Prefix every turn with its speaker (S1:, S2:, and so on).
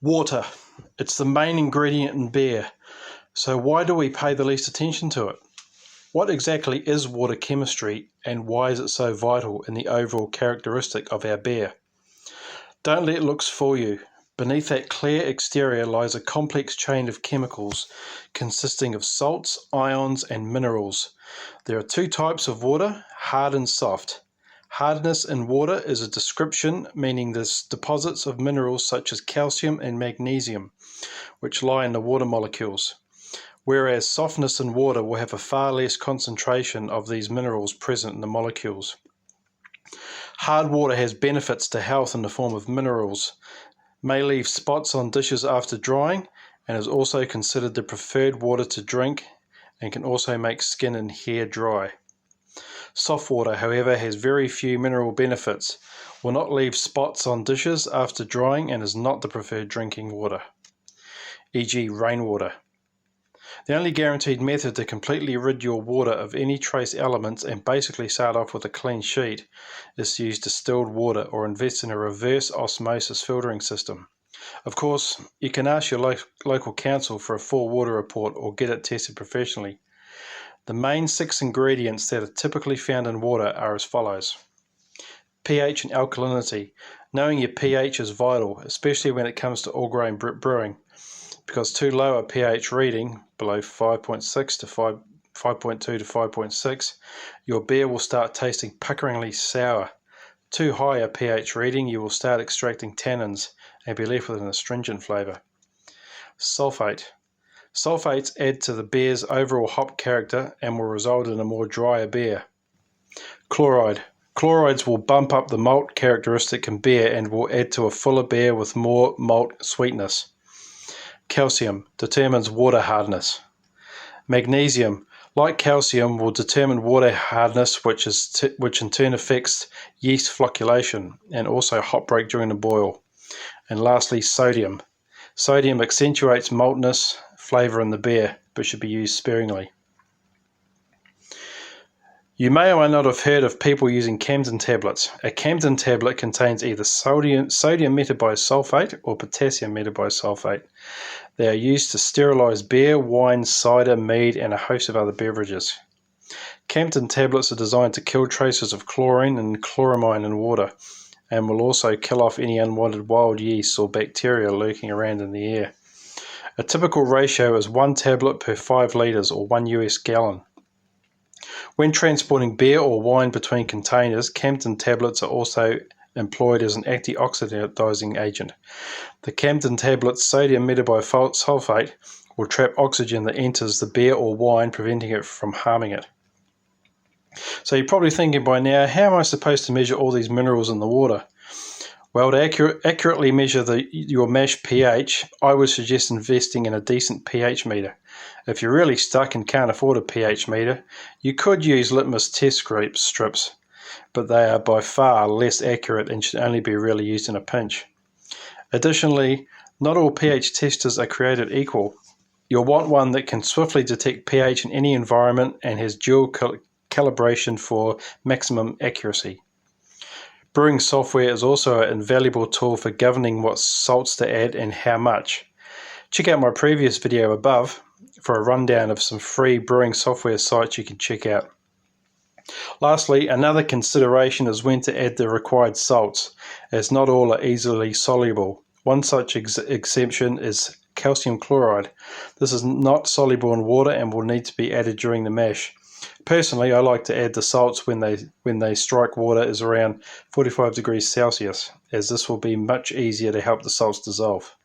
S1: Water. It's the main ingredient in beer. So why do we pay the least attention to it? What exactly is water chemistry and why is it so vital in the overall characteristic of our beer? Don't let looks fool you. Beneath that clear exterior lies a complex chain of chemicals consisting of salts, ions, and minerals. There are two types of water, hard and soft. Hardness in water is a description meaning there's deposits of minerals such as calcium and magnesium, which lie in the water molecules, whereas softness in water will have a far less concentration of these minerals present in the molecules. Hard water has benefits to health in the form of minerals, may leave spots on dishes after drying, and is also considered the preferred water to drink and can also make skin and hair dry. Soft water, however, has very few mineral benefits, will not leave spots on dishes after drying, and is not the preferred drinking water, e.g. rainwater. The only guaranteed method to completely rid your water of any trace elements and basically start off with a clean sheet is to use distilled water or invest in a reverse osmosis filtering system. Of course, you can ask your local council for a full water report or get it tested professionally. The main 6 ingredients that are typically found in water are as follows. pH and alkalinity. Knowing your pH is vital, especially when it comes to all-grain brewing, because too low a pH reading, below 5.6 to 5.2 to 5.6, your beer will start tasting puckeringly sour. Too high a pH reading, you will start extracting tannins and be left with an astringent flavour. Sulfate. Sulfates add to the beer's overall hop character and will result in a more drier beer. Chloride. Chlorides will bump up the malt characteristic in beer and will add to a fuller beer with more malt sweetness. Calcium determines water hardness. Magnesium, like calcium, will determine water hardness, which in turn affects yeast flocculation and also hop break during the boil. And lastly, sodium. Sodium accentuates maltness flavour in the beer, but should be used sparingly. You may or may not have heard of people using Camden tablets. A Camden tablet contains either sodium metabisulfate or potassium metabisulfate. They are used to sterilise beer, wine, cider, mead, and a host of other beverages. Camden tablets are designed to kill traces of chlorine and chloramine in water, and will also kill off any unwanted wild yeasts or bacteria lurking around in the air. A typical ratio is 1 tablet per 5 litres or 1 US gallon. When transporting beer or wine between containers, Camden tablets are also employed as an antioxidizing agent. The Camden tablet's sodium metabisulfate will trap oxygen that enters the beer or wine, preventing it from harming it. So you're probably thinking by now, how am I supposed to measure all these minerals in the water? Well, to accurately measure your mash pH, I would suggest investing in a decent pH meter. If you're really stuck and can't afford a pH meter, you could use litmus test strips, but they are by far less accurate and should only be really used in a pinch. Additionally, not all pH testers are created equal. You'll want one that can swiftly detect pH in any environment and has dual calibration for maximum accuracy. Brewing software is also an invaluable tool for governing what salts to add and how much. Check out my previous video above for a rundown of some free brewing software sites you can check out. Lastly, another consideration is when to add the required salts, as not all are easily soluble. One such exception is calcium chloride. This is not soluble in water and will need to be added during the mash. Personally, I like to add the salts when they strike water is around 45 degrees Celsius, as this will be much easier to help the salts dissolve.